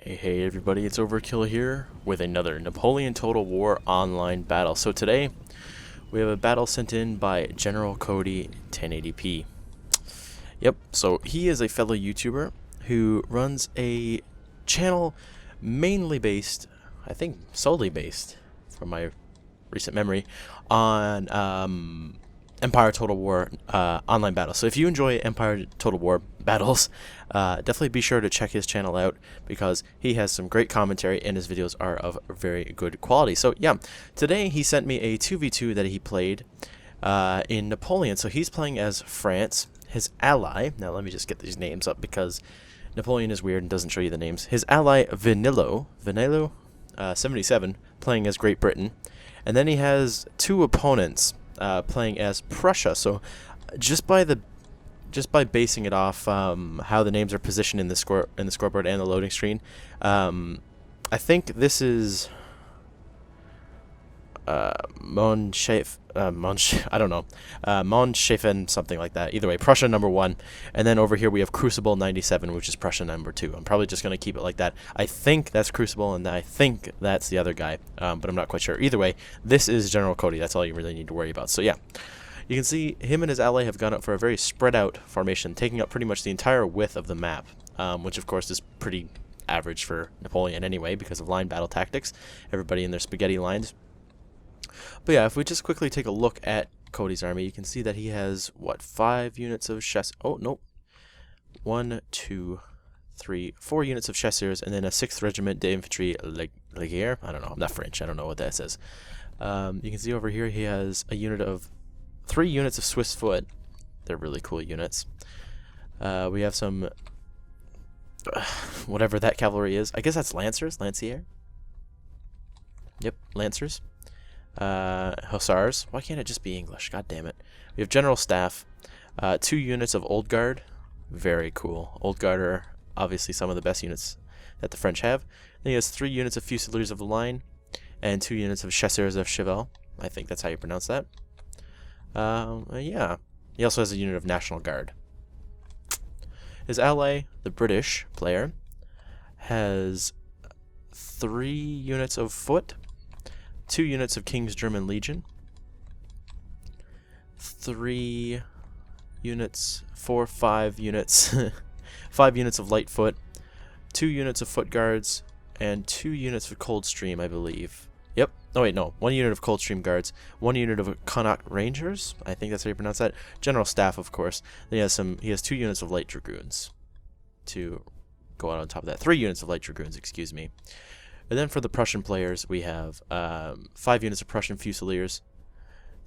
Hey everybody, it's Overkill here with another Napoleon Total War online battle. So today we have a battle sent in by General Cody 1080p. Yep, so he is a fellow YouTuber who runs a channel mainly based, I think solely based, from my recent memory, on Empire Total War online battles. So if you enjoy Empire Total War battles, definitely be sure to check his channel out because he has some great commentary and his videos are of very good quality. So yeah, today he sent me a 2v2 that he played in Napoleon. So he's playing as France, his ally. Now let me just get these names up because Napoleon is weird and doesn't show you the names. His ally Vanillo 77 playing as Great Britain, and then he has two opponents playing as Prussia. So just by basing it off how the names are positioned in the scoreboard and the loading screen, I think this is Monschafen, something like that. Either way, Prussia number 1, and then over here we have Crucible 97, which is Prussia number 2. I'm probably just going to keep it like that. I think that's Crucible, and I think that's the other guy, but I'm not quite sure. Either way, this is General Cody. That's all you really need to worry about. So yeah, you can see him and his ally have gone up for a very spread out formation, taking up pretty much the entire width of the map, which of course is pretty average for Napoleon anyway because of line battle tactics. Everybody in their spaghetti lines. But yeah, if we just quickly take a look at Cody's army, you can see that he has, what, 5 units of chasseurs. Oh, nope. 1, 2, 3, 4 units of chasseurs, and then a 6th Regiment d'Infanterie Légère. I don't know. I'm not French. I don't know what that says. You can see over here he has a unit of 3 units of Swiss foot. They're really cool units. We have some, whatever that cavalry is. I guess that's Lancers, Lancier. Yep, Lancers. Hussars. Why can't it just be English? God damn it. We have General Staff. 2 units of Old Guard. Very cool. Old Guard are obviously some of the best units that the French have. Then he has 3 units of Fusiliers of the Line and 2 units of Chasseurs of Cheval. I think that's how you pronounce that. Yeah. He also has a unit of National Guard. His ally, the British player, has 3 units of foot, 2 units of King's German Legion, 3 units, 5 units, 5 units of Lightfoot, 2 units of Foot Guards, and 2 units of Coldstream, I believe. Yep. Oh wait, no. 1 unit of Coldstream Guards, 1 unit of Connaught Rangers. I think that's how you pronounce that. General Staff, of course. Then he has 2 units of Light Dragoons to go out on top of that. 3 units of Light Dragoons, excuse me. And then for the Prussian players, we have 5 units of Prussian Fusiliers,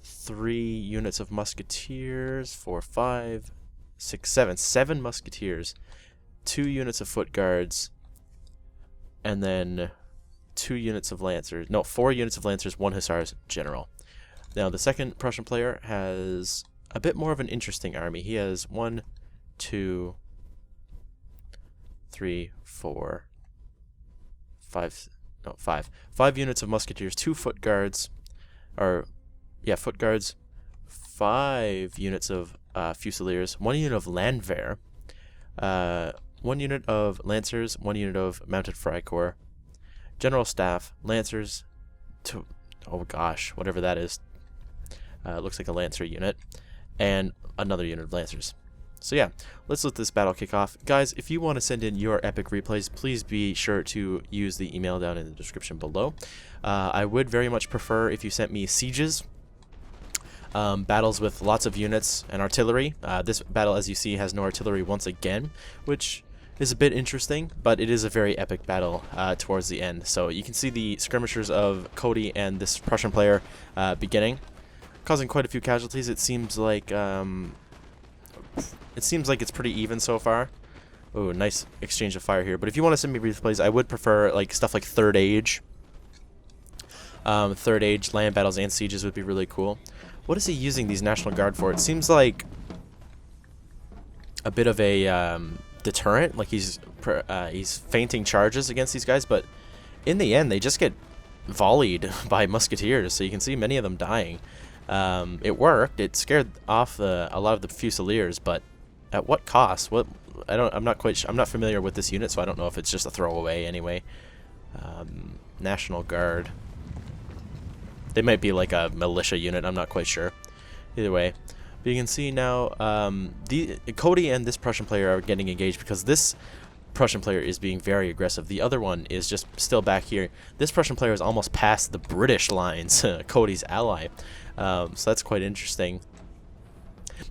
3 units of Musketeers, 4, 5, 6, 7 Musketeers, 2 units of Foot Guards, and then 2 units of Lancers. No, 4 units of Lancers, 1 Hussars General. Now, the second Prussian player has a bit more of an interesting army. He has 1, 2, 3, 4, 5 units of Musketeers, 2 Foot Guards, Foot Guards, 5 units of Fusiliers, 1 unit of Landwehr, 1 unit of Lancers, 1 unit of Mounted Freikorps, General Staff, Lancers, oh gosh, whatever that is, looks like a Lancer unit, and another unit of Lancers. So yeah, let's let this battle kick off. Guys, if you want to send in your epic replays, please be sure to use the email down in the description below. I would very much prefer if you sent me sieges, battles with lots of units and artillery. This battle, as you see, has no artillery once again, which is a bit interesting, but it is a very epic battle towards the end. So you can see the skirmishers of Cody and this Prussian player beginning, causing quite a few casualties. It seems like it's pretty even so far. Oh, nice exchange of fire here. But if you want to send me replays, I would prefer like stuff like Third Age. Third Age land battles and sieges would be really cool. What is he using these National Guard for? It seems like a bit of a deterrent. Like he's feinting charges against these guys, but in the end they just get volleyed by musketeers. So you can see many of them dying. It worked. It scared off a lot of the Fusiliers, but at what cost? What I'm not familiar with this unit, so I don't know if it's just a throwaway anyway. National Guard. They might be like a militia unit. I'm not quite sure. Either way, but you can see now Cody and this Prussian player are getting engaged because this Prussian player is being very aggressive. The other one is just still back here. This Prussian player is almost past the British lines, Cody's ally. So that's quite interesting.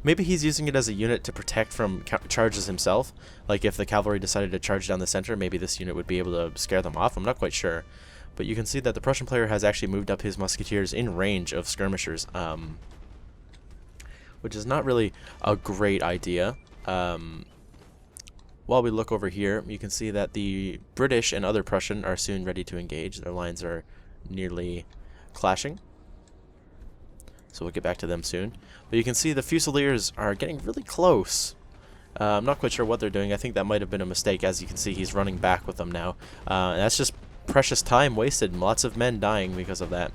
Maybe he's using it as a unit to protect from charges himself. Like if the cavalry decided to charge down the center, maybe this unit would be able to scare them off. I'm not quite sure. But you can see that the Prussian player has actually moved up his musketeers in range of skirmishers, which is not really a great idea. While we look over here, you can see that the British and other Prussian are soon ready to engage. Their lines are nearly clashing. So we'll get back to them soon. But you can see the Fusiliers are getting really close. I'm not quite sure what they're doing. I think that might have been a mistake. As you can see, he's running back with them now. And that's just precious time wasted and lots of men dying because of that.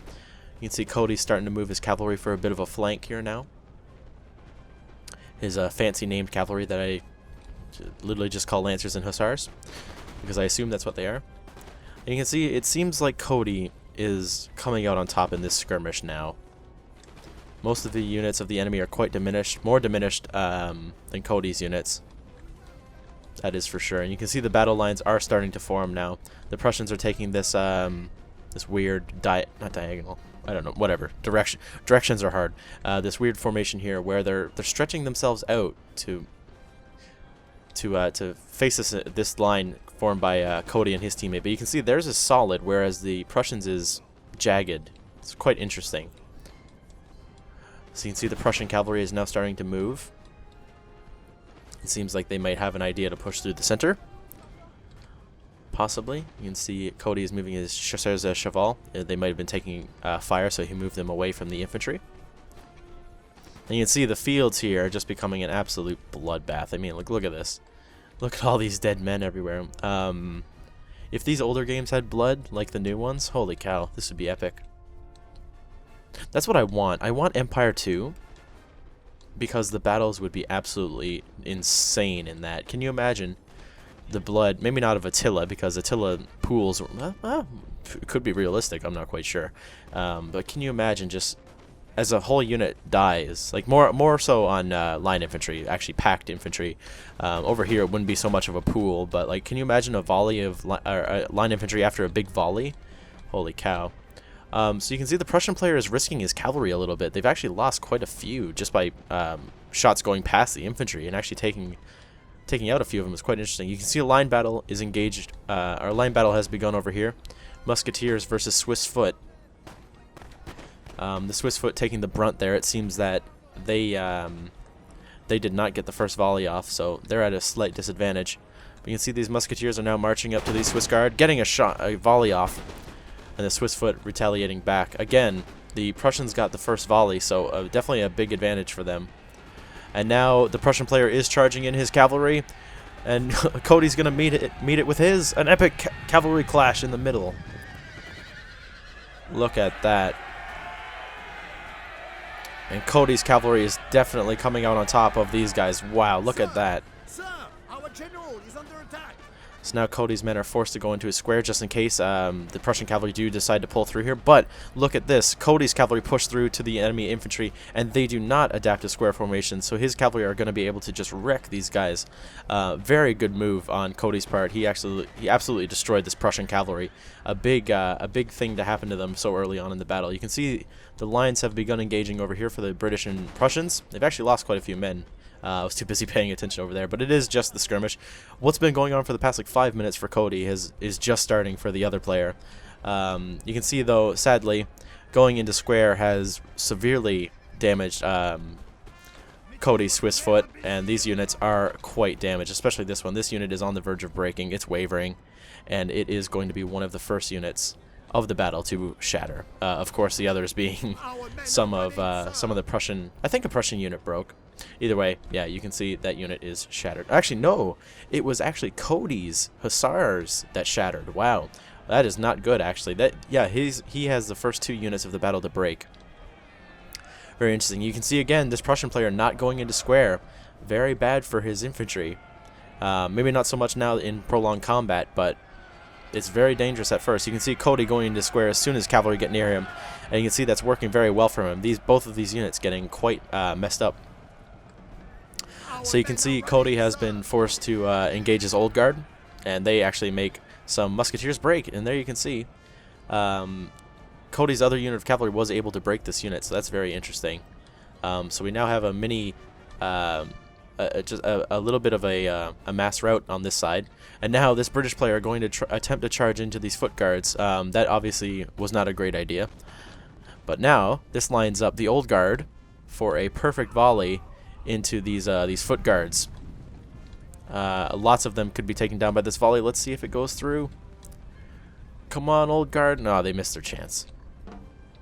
You can see Cody's starting to move his cavalry for a bit of a flank here now. His fancy named cavalry that I literally just call Lancers and Hussars, because I assume that's what they are. And you can see it seems like Cody is coming out on top in this skirmish now. Most of the units of the enemy are quite diminished, more diminished than Cody's units. That is for sure. And you can see the battle lines are starting to form now. The Prussians are taking this this weird not diagonal. I don't know, whatever. Directions are hard. This weird formation here where they're stretching themselves out to face this line formed by Cody and his teammate. But you can see theirs is solid, whereas the Prussians is jagged. It's quite interesting. So you can see the Prussian cavalry is now starting to move. It seems like they might have an idea to push through the center. Possibly. You can see Cody is moving his chasseurs à cheval. They might have been taking fire, so he moved them away from the infantry. And you can see the fields here are just becoming an absolute bloodbath. I mean, look at this. Look at all these dead men everywhere. If these older games had blood, like the new ones, holy cow, this would be epic. That's what I want. I want Empire 2, because the battles would be absolutely insane in that. Can you imagine the blood? Maybe not of Attila, because Attila pools could be realistic. I'm not quite sure. But can you imagine just as a whole unit dies, like more so on line infantry, actually packed infantry. Over here it wouldn't be so much of a pool, but like, can you imagine a volley of line infantry after a big volley? Holy cow. So you can see the Prussian player is risking his cavalry a little bit. They've actually lost quite a few just by shots going past the infantry and actually taking out a few of them. Is quite interesting. You can see a line battle is engaged. Our line battle has begun over here. Musketeers versus Swiss foot. The Swiss foot taking the brunt there. It seems that they did not get the first volley off, so they're at a slight disadvantage. But you can see these musketeers are now marching up to the Swiss guard, getting a volley off. And the Swiss foot retaliating back. Again, the Prussians got the first volley, so definitely a big advantage for them. And now the Prussian player is charging in his cavalry, and Cody's going to meet it with an epic cavalry clash in the middle. Look at that. And Cody's cavalry is definitely coming out on top of these guys. Wow, look at that. Sir, our general is under attack. So now Cody's men are forced to go into a square just in case the Prussian cavalry do decide to pull through here. But look at this. Cody's cavalry push through to the enemy infantry, and they do not adapt to square formation. So his cavalry are going to be able to just wreck these guys. Very good move on Cody's part. He absolutely destroyed this Prussian cavalry. A big thing to happen to them so early on in the battle. You can see the lines have begun engaging over here for the British and Prussians. They've actually lost quite a few men. I was too busy paying attention over there, but it is just the skirmish. What's been going on for the past like 5 minutes for Cody is just starting for the other player. You can see though, sadly, going into square has severely damaged Cody's Swiss foot, and these units are quite damaged, especially this one. This unit is on the verge of breaking. It's wavering, and it is going to be one of the first units of the battle to shatter. Of course, the others being some of the Prussian. I think a Prussian unit broke. Either way, yeah, you can see that unit is shattered. Actually, no, it was actually Cody's Hussars that shattered. Wow, that is not good. Actually, he has the first 2 units of the battle to break. Very interesting. You can see again this Prussian player not going into square. Very bad for his infantry. Maybe not so much now in prolonged combat, but it's very dangerous at first. You can see Cody going into square as soon as cavalry get near him, and you can see that's working very well for him. Both of these units getting quite messed up. So you can see Cody has been forced to engage his old guard, and they actually make some musketeers break. And there you can see Cody's other unit of cavalry was able to break this unit, so that's very interesting. So we now have a mini, just a little bit of a mass rout on this side. And now this British player going to attempt to charge into these foot guards. That obviously was not a great idea. But now this lines up the old guard for a perfect volley into these foot guards. Lots of them could be taken down by this volley. Let's see if it goes through. Come on, old guard. No, they missed their chance.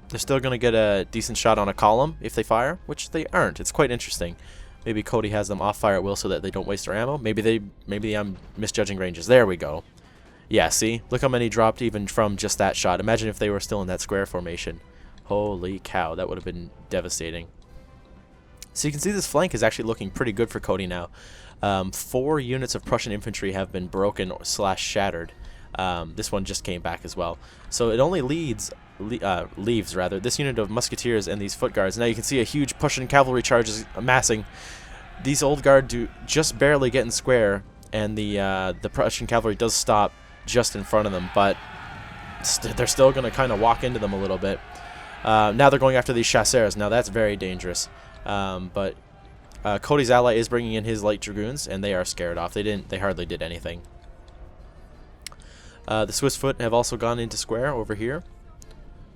They're still going to get a decent shot on a column if they fire, which they aren't. It's quite interesting. Maybe Cody has them off fire at will so that they don't waste their ammo. Maybe I'm misjudging ranges. There we go. Yeah, see? Look how many dropped even from just that shot. Imagine if they were still in that square formation. Holy cow, that would have been devastating. So you can see this flank is actually looking pretty good for Cody now. 4 units of Prussian infantry have been broken / shattered. This one just came back as well. So it only leaves this unit of musketeers and these foot guards. Now you can see a huge Prussian cavalry charge is amassing. These old guard do just barely get in square, and the Prussian cavalry does stop just in front of them, but they're still going to kind of walk into them a little bit. Now they're going after these chasseurs. Now that's very dangerous. But Cody's ally is bringing in his light dragoons, and they are scared off. They hardly did anything. The Swiss foot have also gone into square over here,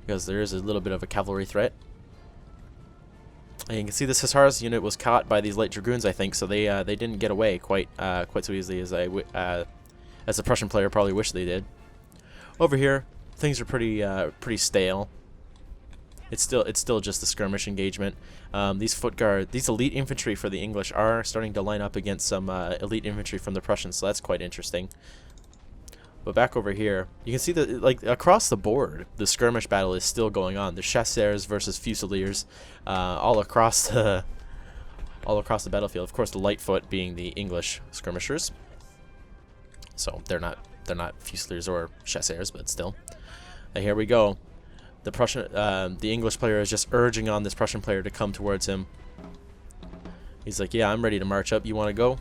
because there is a little bit of a cavalry threat. And you can see this Hussars unit was caught by these light dragoons, I think, so they didn't get away quite so easily as the Prussian player probably wished they did. Over here, things are pretty stale. It's still just a skirmish engagement. These elite infantry for the English are starting to line up against some elite infantry from the Prussians, so that's quite interesting. But back over here, you can see that like across the board, the skirmish battle is still going on. The chasseurs versus fusiliers, all across the battlefield. Of course, the Lightfoot being the English skirmishers. So they're not fusiliers or chasseurs, but still. And here we go. The English player is just urging on this Prussian player to come towards him. He's like, "Yeah, I'm ready to march up. You want to go?"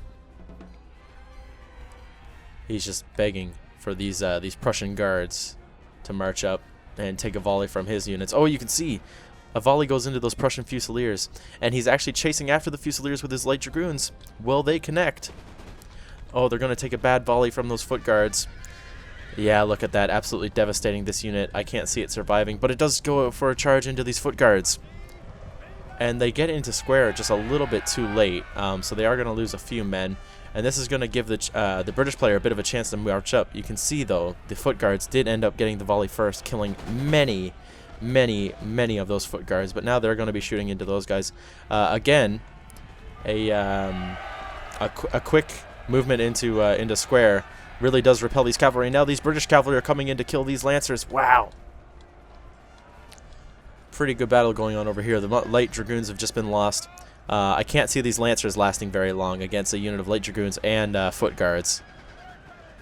He's just begging for these Prussian guards to march up and take a volley from his units. Oh, you can see a volley goes into those Prussian fusiliers, and he's actually chasing after the fusiliers with his light dragoons. Will they connect? Oh, they're going to take a bad volley from those foot guards. Yeah, look at that. Absolutely devastating this unit. I can't see it surviving, but it does go for a charge into these foot guards. And they get into square just a little bit too late, so they are going to lose a few men. And this is going to give the British player a bit of a chance to march up. You can see, though, the foot guards did end up getting the volley first, killing many of those foot guards. But now they're going to be shooting into those guys. Again, a quick movement into square really does repel these cavalry. Now these British cavalry are coming in to kill these lancers. Wow. Pretty good battle going on over here. The light dragoons have just been lost. I can't see these lancers lasting very long against a unit of light dragoons and foot guards.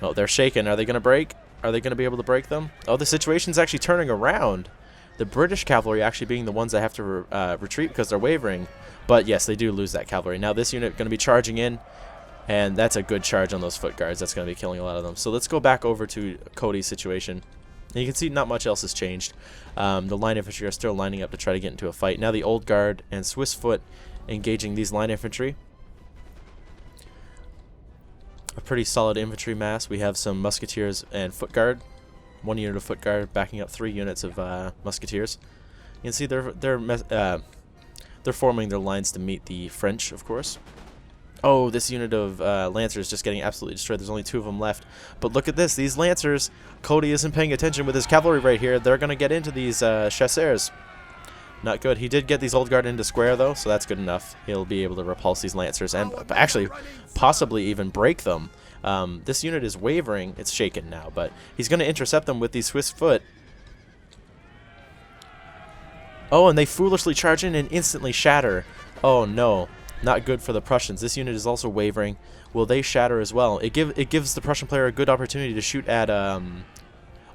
Oh, they're shaken. Are they going to break? Are they going to be able to break them? Oh, the situation's actually turning around. The British cavalry actually being the ones that have to retreat because they're wavering. But yes, they do lose that cavalry. Now this unit going to be charging in, and that's a good charge on those foot guards. That's going to be killing a lot of them. So let's go back over to Cody's situation. And you can see not much else has changed. The line infantry are still lining up to try to get into a fight. Now the old guard and Swiss foot engaging these line infantry. A pretty solid infantry mass. We have some musketeers and foot guard. 1 unit of foot guard backing up 3 units of musketeers. You can see they're forming their lines to meet the French, of course. Oh, this unit of lancers just getting absolutely destroyed. There's only 2 of them left. But look at this. These lancers, Cody isn't paying attention with his cavalry right here. They're going to get into these chasseurs. Not good. He did get these old guard into square, though, so that's good enough. He'll be able to repulse these lancers and actually possibly even break them. This unit is wavering. It's shaken now, but he's going to intercept them with these Swiss foot. Oh, and they foolishly charge in and instantly shatter. Oh, no. Not good for the Prussians. This unit is also wavering. Will they shatter as well? It gives the Prussian player a good opportunity to shoot at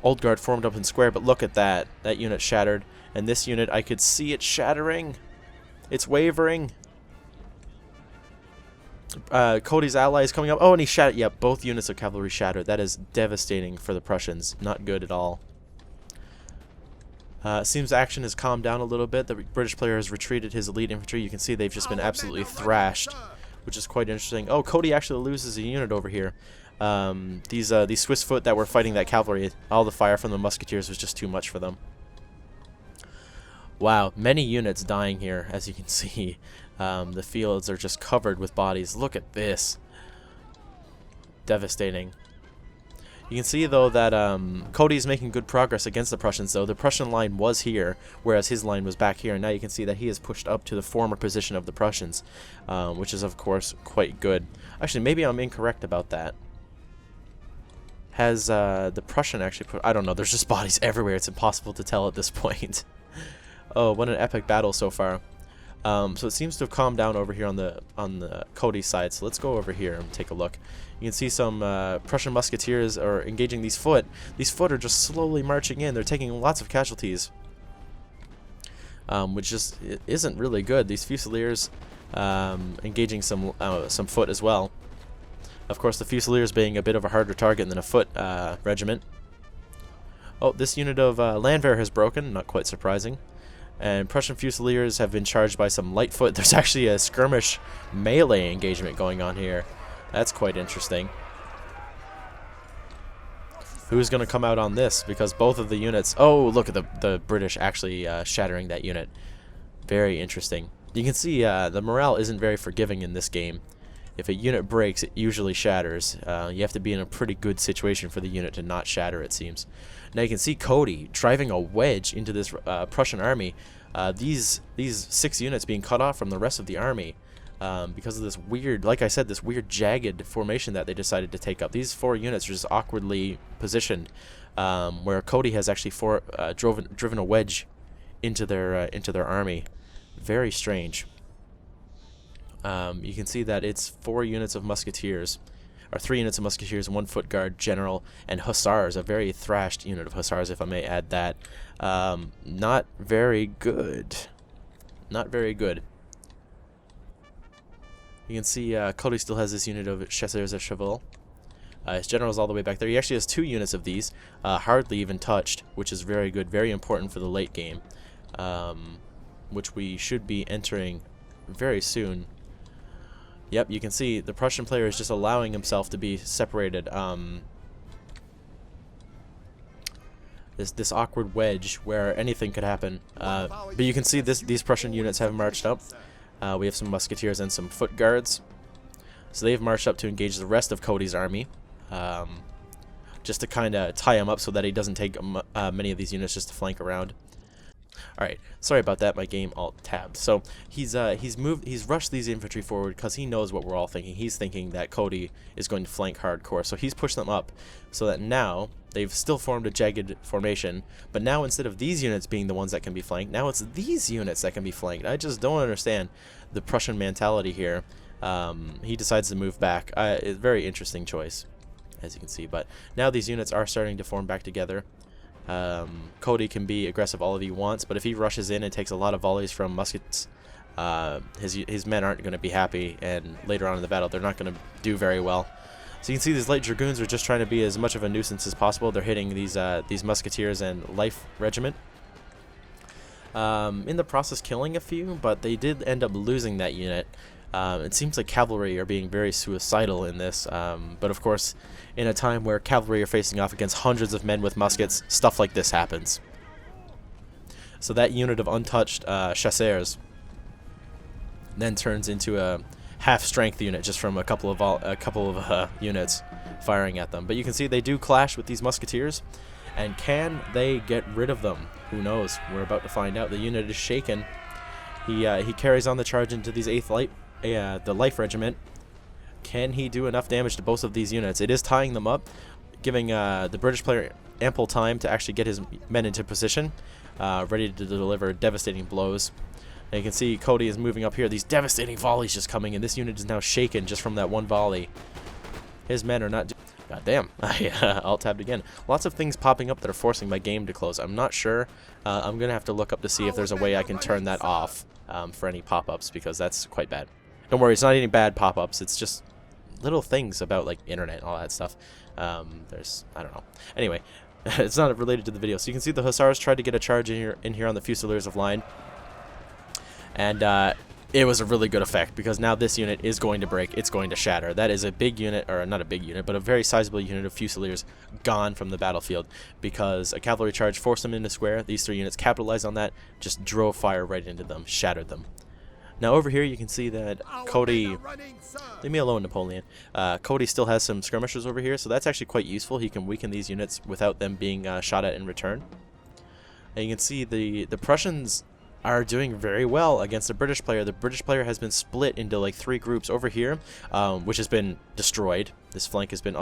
Old Guard formed up in square, but look at that. That unit shattered. And this unit, I could see it shattering. It's wavering. Cody's ally is coming up. Oh, and he shattered. Yep, both units of cavalry shattered. That is devastating for the Prussians. Not good at all. Seems action has calmed down a little bit. The British player has retreated his elite infantry. You can see they've just been absolutely thrashed, which is quite interesting. Oh, Cody actually loses a unit over here. These Swiss foot that were fighting that cavalry, all the fire from the musketeers was just too much for them. Wow, many units dying here, as you can see. The fields are just covered with bodies. Look at this. Devastating. You can see, though, that Cody's making good progress against the Prussians, though. The Prussian line was here, whereas his line was back here. And now you can see that he is pushed up to the former position of the Prussians, which is, of course, quite good. Actually, maybe I'm incorrect about that. Has the Prussian actually put... I don't know. There's just bodies everywhere. It's impossible to tell at this point. Oh, what an epic battle so far. So it seems to have calmed down over here on the Cody side. So let's go over here and take a look. You can see some Prussian musketeers are engaging these foot. These foot are just slowly marching in. They're taking lots of casualties, which just isn't really good. These Fusiliers engaging some foot as well. Of course, the Fusiliers being a bit of a harder target than a foot regiment. Oh, this unit of Landwehr has broken. Not quite surprising. And Prussian Fusiliers have been charged by some light foot. There's actually a skirmish melee engagement going on here. That's quite interesting. Who's going to come out on this? Because both of the units... Oh, look at the British actually shattering that unit. Very interesting. You can see the morale isn't very forgiving in this game. If a unit breaks, it usually shatters. You have to be in a pretty good situation for the unit to not shatter, it seems. Now you can see Cody driving a wedge into this Prussian army. These 6 units being cut off from the rest of the army because of this weird, like I said, this weird jagged formation that they decided to take up. These 4 units are just awkwardly positioned, where Cody has actually driven a wedge into their army. Very strange. You can see that it's 4 units of musketeers, or 3 units of musketeers, 1 foot guard, general, and hussars, a very thrashed unit of hussars, if I may add that. Not very good. Not very good. You can see Cody still has this unit of chasseurs à cheval. His general's all the way back there. He actually has 2 units of these, hardly even touched, which is very good, very important for the late game, which we should be entering very soon. Yep, you can see the Prussian player is just allowing himself to be separated. This awkward wedge where anything could happen. But you can see these Prussian units have marched up. We have some musketeers and some foot guards. So they've marched up to engage the rest of Cody's army. Just to kind of tie him up so that he doesn't take many of these units just to flank around. Alright, sorry about that, my game alt-tabbed. So he's rushed these infantry forward because he knows what we're all thinking. He's thinking that Cody is going to flank hardcore, so he's pushed them up so that now they've still formed a jagged formation, but now instead of these units being the ones that can be flanked, now it's these units that can be flanked. I just don't understand the Prussian mentality here. He decides to move back. It's a very interesting choice, as you can see, but now these units are starting to form back together. Cody can be aggressive all he wants, but if he rushes in and takes a lot of volleys from muskets, his men aren't going to be happy, and later on in the battle they're not going to do very well. So you can see these light dragoons are just trying to be as much of a nuisance as possible. They're hitting these musketeers and life regiment. In the process killing a few, but they did end up losing that unit. It seems like cavalry are being very suicidal in this, but of course, in a time where cavalry are facing off against hundreds of men with muskets, stuff like this happens. So that unit of untouched chasseurs then turns into a half-strength unit just from a couple of units firing at them. But you can see they do clash with these musketeers, and can they get rid of them? Who knows? We're about to find out. The unit is shaken. He carries on the charge into these the life regiment. Can he do enough damage to both of these units? It is tying them up, giving the British player ample time to actually get his men into position, ready to deliver devastating blows. And you can see Cody is moving up here. These devastating volleys just coming, and this unit is now shaken just from that one volley. His men are not... God damn, I alt-tabbed again. Lots of things popping up that are forcing my game to close. I'm not sure. I'm going to have to look up to see if there's a way I can turn that off for any pop-ups, because that's quite bad. Don't worry, it's not any bad pop-ups. It's just little things about, like, internet and all that stuff. There's... I don't know. Anyway, it's not related to the video. So you can see the Hussars tried to get a charge in here on the Fusiliers of Line. And it was a really good effect, because now this unit is going to break. It's going to shatter. That is a big unit, or not a big unit, but a very sizable unit of Fusiliers gone from the battlefield, because a cavalry charge forced them into square. These 3 units capitalized on that, just drove fire right into them, shattered them. Now over here you can see that Cody... Leave me alone, Napoleon. Cody still has some skirmishers over here, so that's actually quite useful. He can weaken these units without them being shot at in return. And you can see the Prussians are doing very well against the British player. The British player has been split into like 3 groups over here, which has been destroyed. This flank has been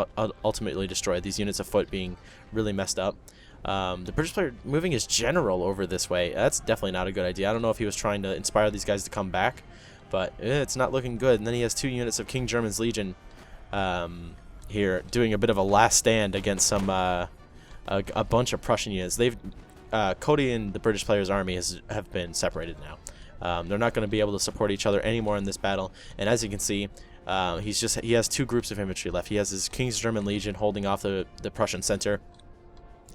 ultimately destroyed. These units of foot being really messed up. The British player moving his general over this way. That's definitely not a good idea. I don't know if he was trying to inspire these guys to come back, but it's not looking good. And then he has 2 units of King German's Legion here doing a bit of a last stand against some a bunch of Prussian units. Cody and the British player's army have been separated now. They're not going to be able to support each other anymore in this battle. And as you can see, he has 2 groups of infantry left. He has his King's German Legion holding off the Prussian center,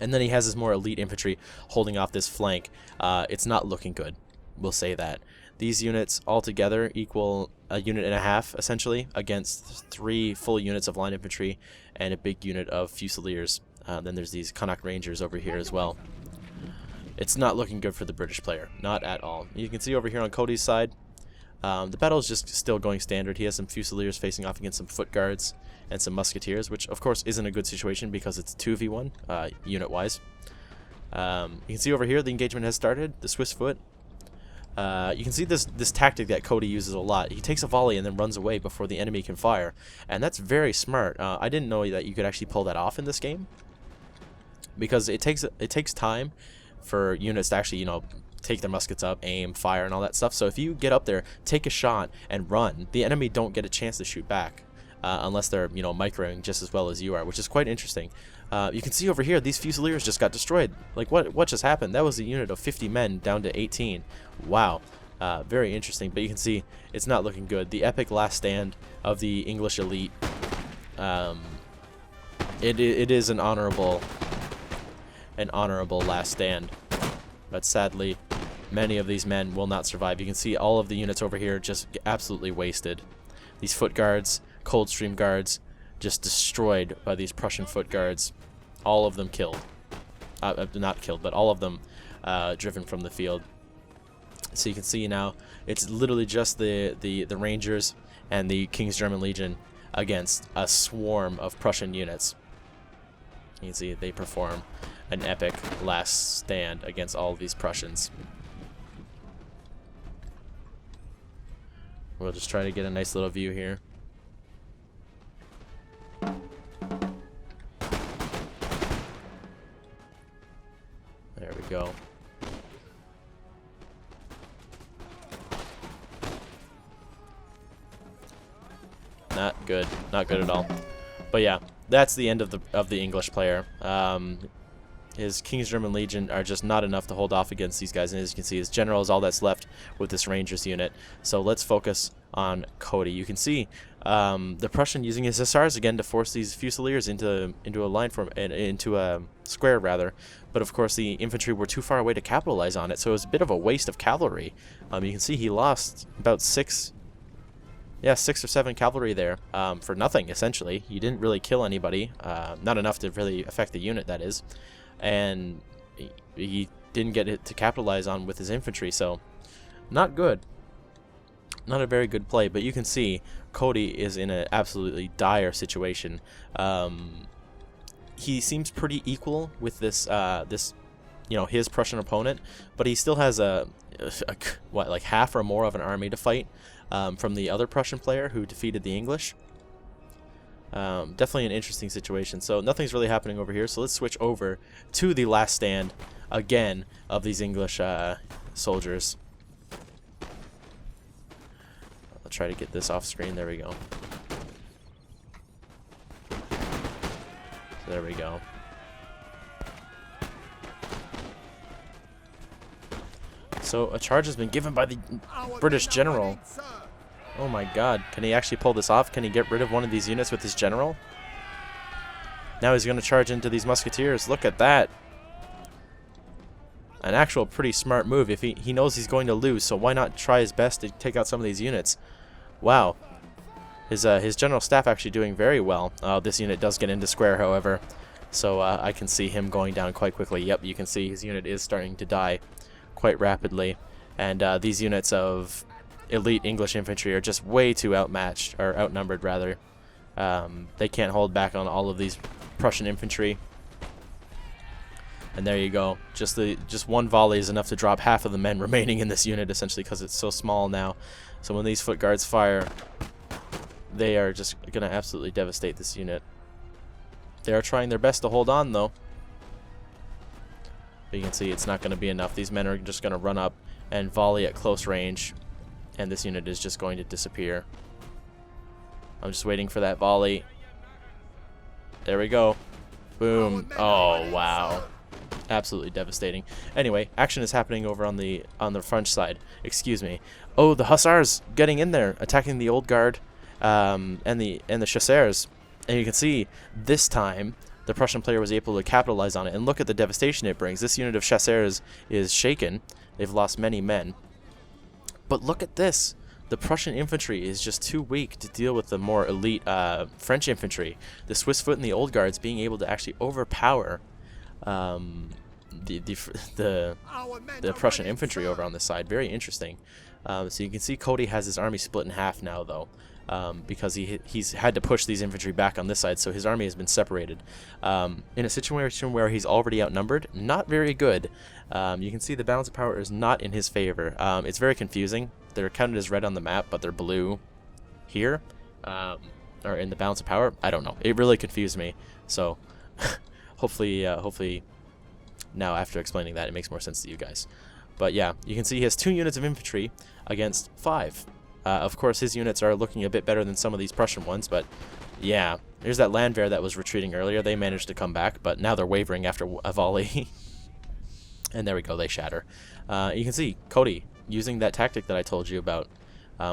and then he has his more elite infantry holding off this flank. It's not looking good. We'll say that. These units altogether equal a unit and a half, essentially, against 3 full units of line infantry and a big unit of Fusiliers. Then there's these Connacht Rangers over here as well. It's not looking good for the British player. Not at all. You can see over here on Cody's side, the battle is just still going standard. He has some Fusiliers facing off against some foot guards and some musketeers, which of course isn't a good situation because it's 2v1 unit-wise. You can see over here the engagement has started. The Swiss foot. You can see this tactic that Cody uses a lot. He takes a volley and then runs away before the enemy can fire, and that's very smart. I didn't know that you could actually pull that off in this game, because it takes time for units to actually, take their muskets up, aim, fire, and all that stuff. So if you get up there, take a shot, and run, the enemy don't get a chance to shoot back, unless they're, microing just as well as you are, which is quite interesting. You can see over here, these Fusiliers just got destroyed. Like, what just happened? That was a unit of 50 men down to 18. Wow. Very interesting, but you can see it's not looking good. The epic last stand of the English elite. It is an honorable last stand, but sadly many of these men will not survive. You can see all of the units over here just absolutely wasted. These foot guards, Coldstream guards, just destroyed by these Prussian foot guards. All of them killed. Not killed, but all of them driven from the field. So you can see now it's literally just the Rangers and the King's German Legion against a swarm of Prussian units. You can see they perform an epic last stand against all of these Prussians. We'll just try to get a nice little view here. There we go. Not good. Not good at all. But yeah, that's the end of the English player. His King's German Legion are just not enough to hold off against these guys, and as you can see, his general is all that's left with this Rangers unit. So let's focus on Cody. You can see the Prussian using his Hussars again to force these Fusiliers into a line into a square rather. But of course, the infantry were too far away to capitalize on it, so it was a bit of a waste of cavalry. You can see he lost about 6 or 7 cavalry there for nothing, essentially. He didn't really kill anybody, not enough to really affect the unit, that is. And he didn't get it to capitalize on with his infantry, so not good. Not a very good play, but you can see Cody is in an absolutely dire situation. He seems pretty equal with this his Prussian opponent, but he still has like half or more of an army to fight from the other Prussian player who defeated the English. Definitely an interesting situation. So nothing's really happening over here, so let's switch over to the last stand again of these English soldiers. I'll try to get this off screen. There we go. There we go. So a charge has been given by the British general. Oh my god. Can he actually pull this off? Can he get rid of one of these units with his general? Now he's going to charge into these musketeers. Look at that. An actual pretty smart move. If he knows he's going to lose, so why not try his best to take out some of these units? Wow. His general staff actually doing very well. This unit does get into square, however, so I can see him going down quite quickly. Yep, you can see his unit is starting to die quite rapidly, and these units of elite English infantry are just way too outmatched, or outnumbered rather. They can't hold back on all of these Prussian infantry. And there you go. Just one volley is enough to drop half of the men remaining in this unit, essentially, because it's so small now. So when these foot guards fire, they are just going to absolutely devastate this unit. They are trying their best to hold on, though. But you can see it's not going to be enough. These men are just going to run up and volley at close range, and this unit is just going to disappear. I'm just waiting for that volley. There we go. Boom. Oh, wow. Absolutely devastating. Anyway, action is happening over on the French side. Excuse me. Oh, the hussars getting in there, attacking the old guard, and the chasseurs. And you can see this time the Prussian player was able to capitalize on it. And look at the devastation it brings. This unit of chasseurs is shaken. They've lost many men. But look at this. The Prussian infantry is just too weak to deal with the more elite French infantry. The Swiss foot and the old guards being able to actually overpower the Prussian infantry over on this side. Very interesting. So you can see Cody has his army split in half now, though, because he's had to push these infantry back on this side, so his army has been separated. In a situation where he's already outnumbered, not very good. You can see the balance of power is not in his favor. It's very confusing. They're counted as red on the map, but they're blue here, or in the balance of power. I don't know. It really confused me. So hopefully now after explaining that, it makes more sense to you guys. But yeah, you can see he has 2 units of infantry against 5. Of course, his units are looking a bit better than some of these Prussian ones, but yeah, there's that Landwehr that was retreating earlier. They managed to come back, but now they're wavering after a volley. And there we go, they shatter. You can see Cody using that tactic that I told you about,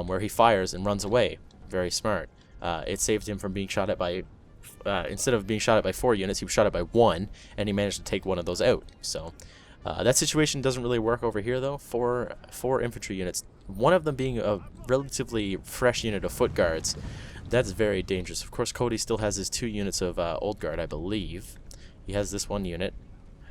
where he fires and runs away. Very smart. It saved him from being shot at by, instead of being shot at by 4 units, he was shot at by 1, and he managed to take one of those out. So that situation doesn't really work over here, though. Four infantry units, one of them being a relatively fresh unit of foot guards. That's very dangerous. Of course, Cody still has his 2 units of old guard, I believe. He has this 1 unit.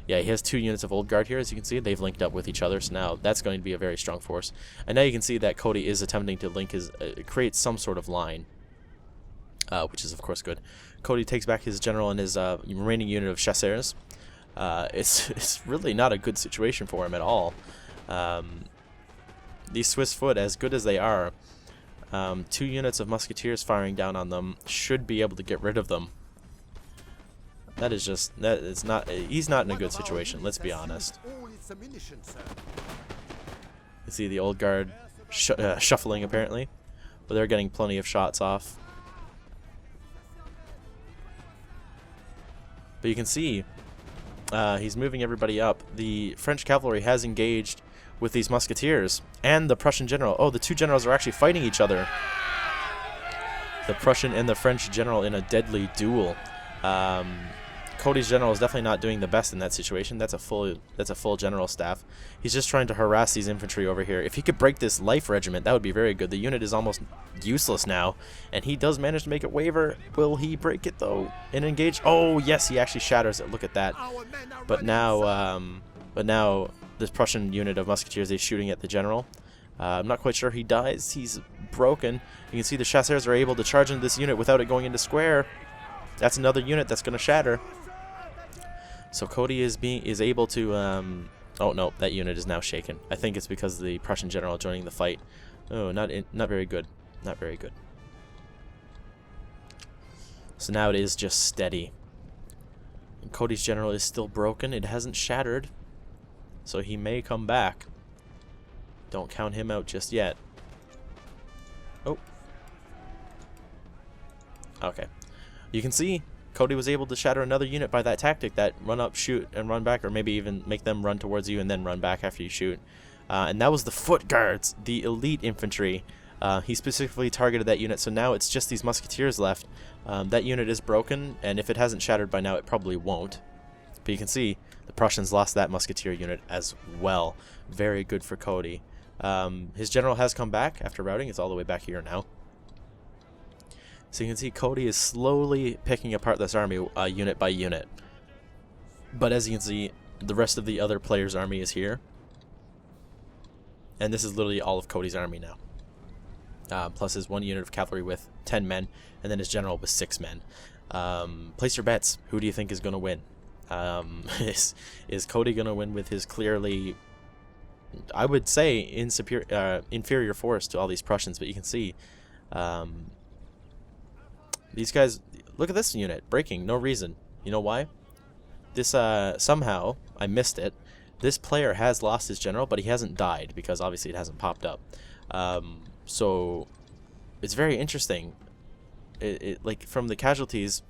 Yeah, he has 2 units of old guard here, as you can see. They've linked up with each other, so now that's going to be a very strong force. And now you can see that Cody is attempting to link his, create some sort of line, which is of course good. Cody takes back his general and his remaining unit of chasseurs. It's really not a good situation for him at all. These Swiss foot, as good as they are, 2 units of musketeers firing down on them should be able to get rid of them. That is just, he's not in a good situation, let's be honest. You see the old guard shuffling apparently, but they're getting plenty of shots off. But you can see he's moving everybody up. The French cavalry has engaged with these musketeers and the Prussian general. Oh, the 2 generals are actually fighting each other. The Prussian and the French general in a deadly duel. Cody's general is definitely not doing the best in that situation. That's a full general staff. He's just trying to harass these infantry over here. If he could break this life regiment, that would be very good. The unit is almost useless now, and he does manage to make it waver. Will he break it though and engage? Oh yes, he actually shatters it. Look at that. But now this Prussian unit of musketeers is shooting at the general. I'm not quite sure he dies. He's broken. You can see the chasseurs are able to charge into this unit without it going into square. That's another unit that's going to shatter. So Cody is able to oh no, that unit is now shaken. I think it's because of the Prussian general joining the fight. Oh, not very good. Not very good. So now it is just steady. And Cody's general is still broken. It hasn't shattered. So he may come back. Don't count him out just yet. Oh. Okay. You can see Cody was able to shatter another unit by that tactic, that run up, shoot, and run back, or maybe even make them run towards you and then run back after you shoot. And that was the foot guards, the elite infantry. He specifically targeted that unit, so now it's just these musketeers left. That unit is broken, and if it hasn't shattered by now, it probably won't. But you can see the Prussians lost that musketeer unit as well. Very good for Cody. His general has come back after routing. It's all the way back here now. So you can see Cody is slowly picking apart this army unit by unit. But as you can see, the rest of the other players' army is here. And this is literally all of Cody's army now. Plus his one unit of cavalry with 10 men, and then his general with 6 men. Place your bets. Who do you think is going to win? Is Cody going to win with his clearly, I would say, inferior force to all these Prussians? But you can see these guys, look at this unit, breaking, no reason. You know why? This, somehow, I missed it. This player has lost his general, but he hasn't died, because obviously it hasn't popped up. So, it's very interesting. Like, from the casualties,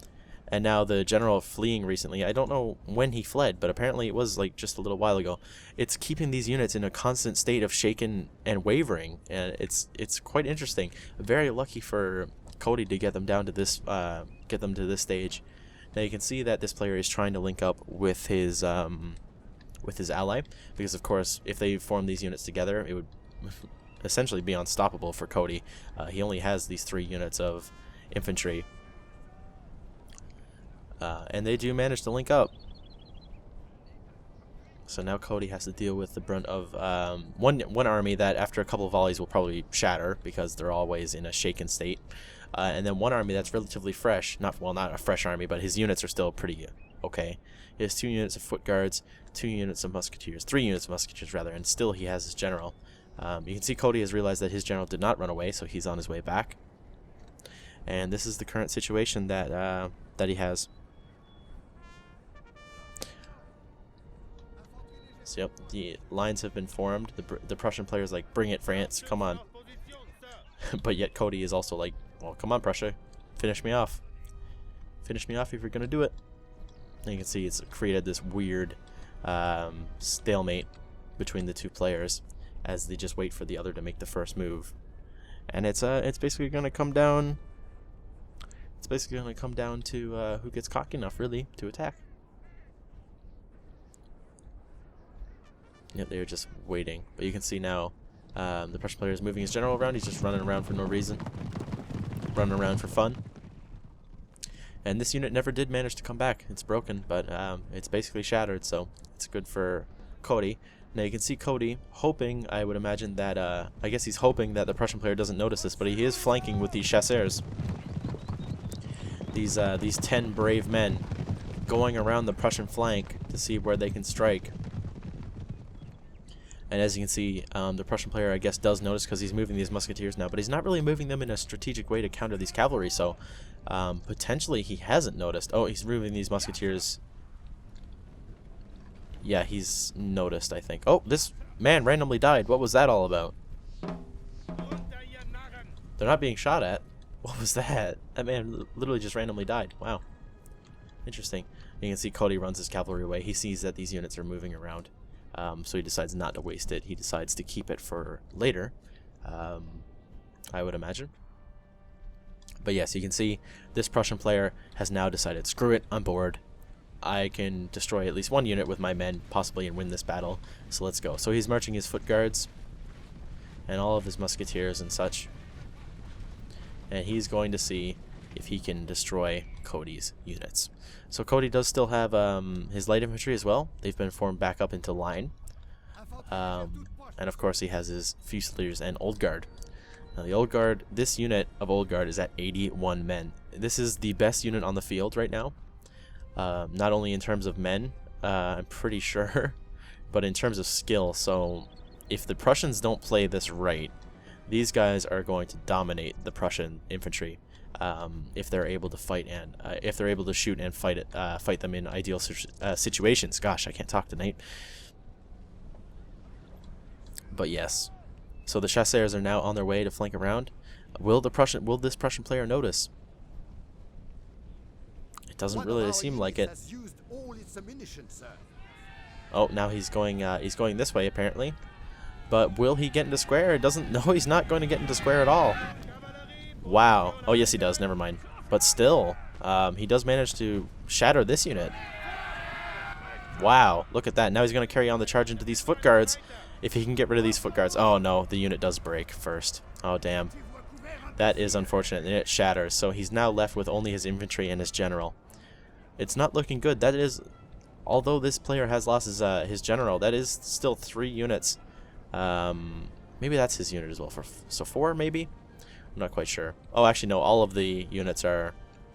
and now the general fleeing recently, I don't know when he fled, but apparently it was, like, just a little while ago. It's keeping these units in a constant state of shaken and wavering, and it's quite interesting. Very lucky for Cody to get them down to this stage. Now you can see that this player is trying to link up with his ally, because of course if they form these units together, it would essentially be unstoppable for Cody. He only has these 3 units of infantry, and they do manage to link up. So now Cody has to deal with the brunt of one army that after a couple of volleys will probably shatter, because they're always in a shaken state. And then one army that's relatively fresh, not a fresh army, but his units are still pretty okay. He has 2 units of foot guards, 2 units of musketeers, 3 units of musketeers rather, and still he has his general. You can see Cody has realized that his general did not run away, so he's on his way back. And this is the current situation that he has. So yep, the lines have been formed. The Prussian player's like, bring it, France, come on. But yet Cody is also like, well, come on, Prussia, finish me off. Finish me off if you're going to do it. And you can see it's created this weird stalemate between the 2 players as they just wait for the other to make the first move. And it's basically going to come down. It's basically going to come down to who gets cocky enough, really, to attack. Yep, they're just waiting. But you can see now the Prussian player is moving his general around. He's just running around for no reason. Running around for fun. And this unit never did manage to come back. It's broken, but it's basically shattered, so it's good for Cody. Now you can see Cody hoping, I would imagine that, I guess he's hoping that the Prussian player doesn't notice this, but he is flanking with these chasseurs. These 10 brave men going around the Prussian flank to see where they can strike. And as you can see, the Prussian player, I guess, does notice because he's moving these musketeers now, but he's not really moving them in a strategic way to counter these cavalry, so potentially he hasn't noticed. Oh, he's moving these musketeers. Yeah, he's noticed, I think. Oh, this man randomly died. What was that all about? They're not being shot at. What was that? That man literally just randomly died. Wow. Interesting. You can see Cody runs his cavalry away. He sees that these units are moving around. So he decides not to waste it. He decides to keep it for later, I would imagine. But yes, you can see this Prussian player has now decided, screw it, I'm bored. I can destroy at least 1 unit with my men, possibly, and win this battle. So let's go. So he's marching his foot guards and all of his musketeers and such. And he's going to see if he can destroy Cody's units. So Cody does still have his light infantry as well. They've been formed back up into line. And of course he has his Fusiliers and Old Guard. Now the Old Guard, this unit of Old Guard is at 81 men. This is the best unit on the field right now. Not only in terms of men, I'm pretty sure, but in terms of skill. So if the Prussians don't play this right, these guys are going to dominate the Prussian infantry. If they're able to fight and if they're able to shoot and fight them in ideal situations. Gosh, I can't talk tonight. But yes, so the chasseurs are now on their way to flank around. Will this Prussian player notice? It doesn't really seem like it. Has used all its ammunition, sir. Oh, now he's going this way apparently. But will he get into square? It doesn't. No, he's not going to get into square at all. Wow. Oh, yes, he does. Never mind. But still, he does manage to shatter this unit. Wow. Look at that. Now he's going to carry on the charge into these foot guards. If he can get rid of these foot guards. Oh, no. The unit does break first. Oh, damn. That is unfortunate. And it shatters. So he's now left with only his infantry and his general. It's not looking good. That is, although this player has lost his general, that is still 3 units. Maybe that's his unit as well. So 4 maybe? I'm not quite sure. Oh, actually no. All of the units are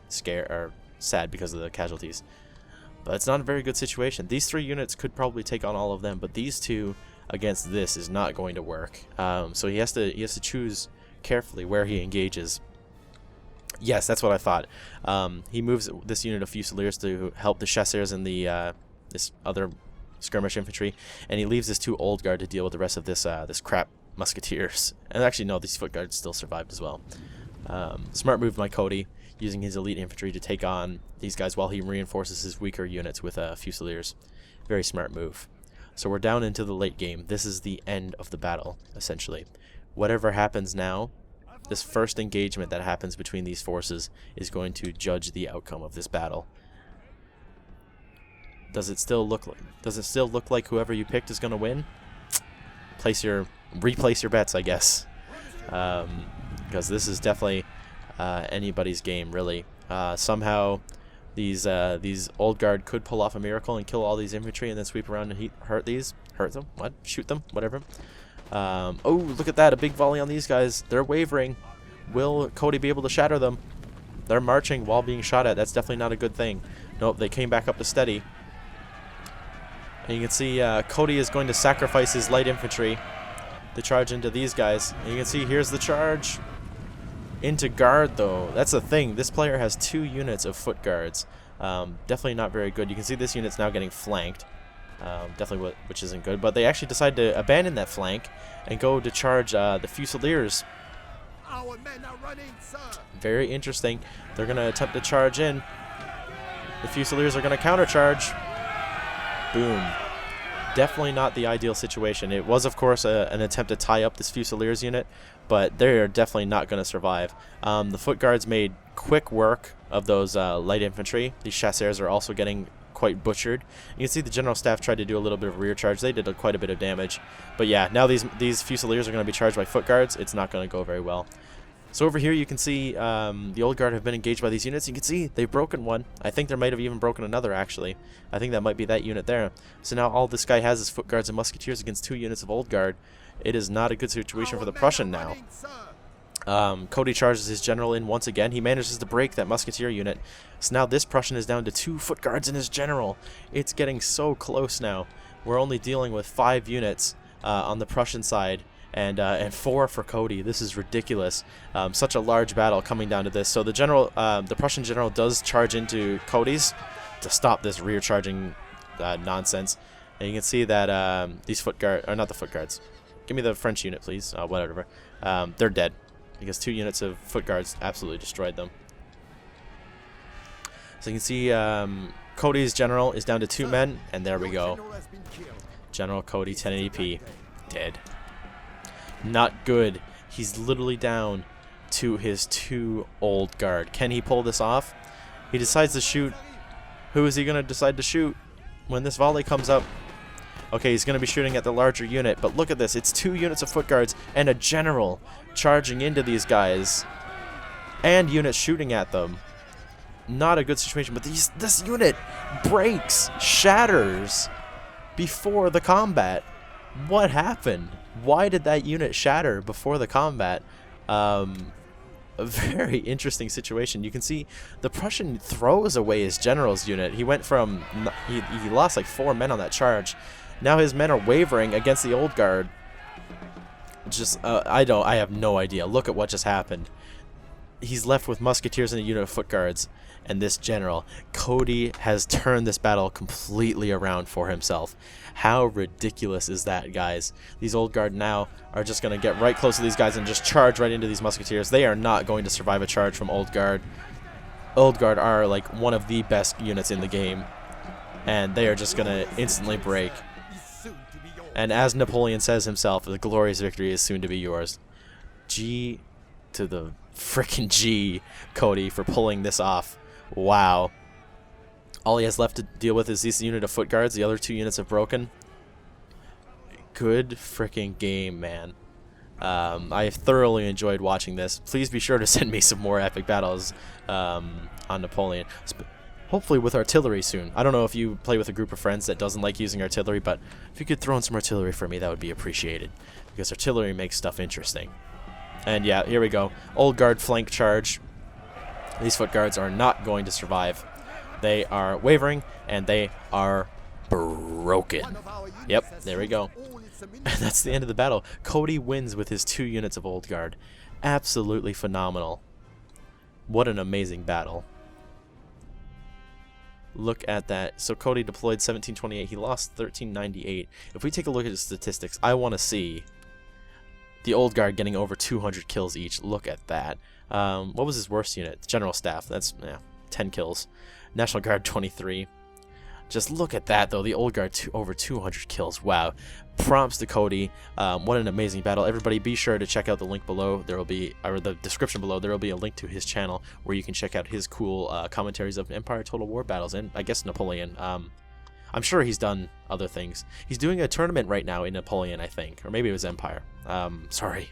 sad because of the casualties. But it's not a very good situation. These 3 units could probably take on all of them, but these 2 against this is not going to work. So he has to choose carefully where he engages. Yes, that's what I thought. He moves this unit of Fusiliers to help the Chasseurs and the this other skirmish infantry, and he leaves this 2 old guard to deal with the rest of this this crap musketeers. And actually, no, these foot guards still survived as well. Smart move by Cody, using his elite infantry to take on these guys while he reinforces his weaker units with Fusiliers. Very smart move. So we're down into the late game. This is the end of the battle, essentially. Whatever happens now, this first engagement that happens between these forces is going to judge the outcome of this battle. Does it still look like whoever you picked is going to win? Replace your bets, I guess. Because this is definitely anybody's game, really. Somehow these old guard could pull off a miracle and kill all these infantry and then sweep around and hurt them, what? Shoot them, whatever. Oh, look at that, a big volley on these guys. They're wavering. Will Cody be able to shatter them? They're marching while being shot at. That's definitely not a good thing. Nope, they came back up to steady. And you can see Cody is going to sacrifice his light infantry to charge into these guys. And you can see here's the charge. Into guard, though. That's the thing. This player has 2 units of foot guards. Definitely not very good. You can see this unit's now getting flanked. Definitely, which isn't good. But they actually decide to abandon that flank and go to charge the Fusiliers. Our men are running, sir. Very interesting. They're going to attempt to charge in. The Fusiliers are going to countercharge. Boom. Definitely not the ideal situation. It was, of course, an attempt to tie up this Fusiliers unit, but they're definitely not going to survive. The foot guards made quick work of those light infantry. These chasseurs are also getting quite butchered. You can see the general staff tried to do a little bit of rear charge. They did quite a bit of damage. But yeah, now these Fusiliers are going to be charged by foot guards. It's not going to go very well. So over here you can see the old guard have been engaged by these units. You can see they've broken one. I think there might have even broken another, actually. I think that might be that unit there. So now all this guy has is foot guards and musketeers against 2 units of old guard. It is not a good situation for the Prussian now. Cody charges his general in once again. He manages to break that musketeer unit. So now this Prussian is down to 2 foot guards and his general. It's getting so close now. We're only dealing with 5 units on the Prussian side. And 4 for Cody. This is ridiculous. Such a large battle coming down to this. So the Prussian general does charge into Cody's to stop this rear charging nonsense. And you can see that these foot guards, or not the foot guards. Give me the French unit, please. Whatever. They're dead because 2 units of foot guards absolutely destroyed them. So you can see Cody's general is down to 2 men, and there we go. General Cody, 1080p, dead. Not good. He's literally down to his 2 old guard. Can he pull this off? He decides to shoot. Who is he going to decide to shoot when this volley comes up? Okay, he's going to be shooting at the larger unit, but look at this. It's 2 units of foot guards and a general charging into these guys and units shooting at them. Not a good situation, but this unit breaks, shatters before the combat. What happened? Why did that unit shatter before the combat? A very interesting situation. You can see the Prussian throws away his general's unit. He went from he lost like 4 men on that charge. Now his men are wavering against the old guard. Just I have no idea. Look at what just happened. he's left with musketeers and a unit of foot guards and this general. Cody has turned this battle completely around for himself. How ridiculous is that, guys? These old guard now are just going to get right close to these guys and just charge right into these musketeers. They are not going to survive a charge from old guard. Old guard are like one of the best units in the game, and they are just going to instantly break. And as Napoleon says himself, the glorious victory is soon to be yours. G to the frickin' G, Cody, for pulling this off. Wow. All he has left to deal with is this unit of foot guards. The other 2 units have broken. Good frickin' game, man. I have thoroughly enjoyed watching this. Please be sure to send me some more epic battles on Napoleon. Hopefully with artillery soon. I don't know if you play with a group of friends that doesn't like using artillery, but if you could throw in some artillery for me, that would be appreciated. Because artillery makes stuff interesting. And yeah, here we go. Old guard flank charge. These foot guards are not going to survive. They are wavering, and they are broken. Yep, there we go. And that's the end of the battle. Cody wins with his 2 units of old guard. Absolutely phenomenal. What an amazing battle. Look at that. So Cody deployed 1728. He lost 1398. If we take a look at his statistics, I want to see the old guard getting over 200 kills each. Look at that. What was his worst unit? General staff. That's 10 kills. National Guard 23. Just look at that, though. The old guard over 200 kills. Wow. Prompts to Cody. What an amazing battle. Everybody, be sure to check out the link below. There will be, or the description below, there will be a link to his channel where you can check out his cool commentaries of Empire Total War battles and I guess Napoleon. I'm sure he's done other things. He's doing a tournament right now in Napoleon, I think, or maybe it was Empire. Sorry,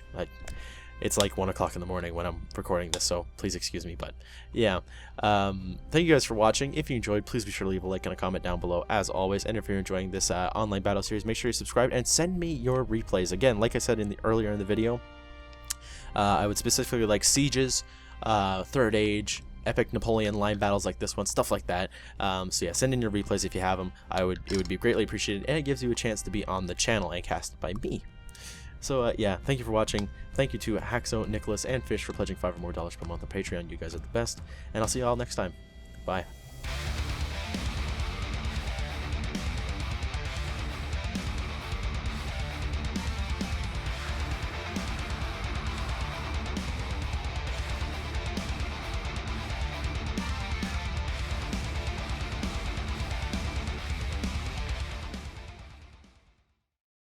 it's like 1 o'clock in the morning when I'm recording this, so please excuse me. But yeah, thank you guys for watching. If you enjoyed, please be sure to leave a like and a comment down below, as always. And if you're enjoying this online battle series, make sure you subscribe and send me your replays. Again, like I said earlier in the video, I would specifically like sieges, Third Age, epic Napoleon line battles like this one, stuff like that. So yeah, send in your replays if you have them. It would be greatly appreciated, and it gives you a chance to be on the channel and casted by me. So yeah, thank you for watching. Thank you to Haxo, Nicholas, and Fish for pledging $5 or more per month on Patreon. You guys are the best, and I'll see you all next time. Bye.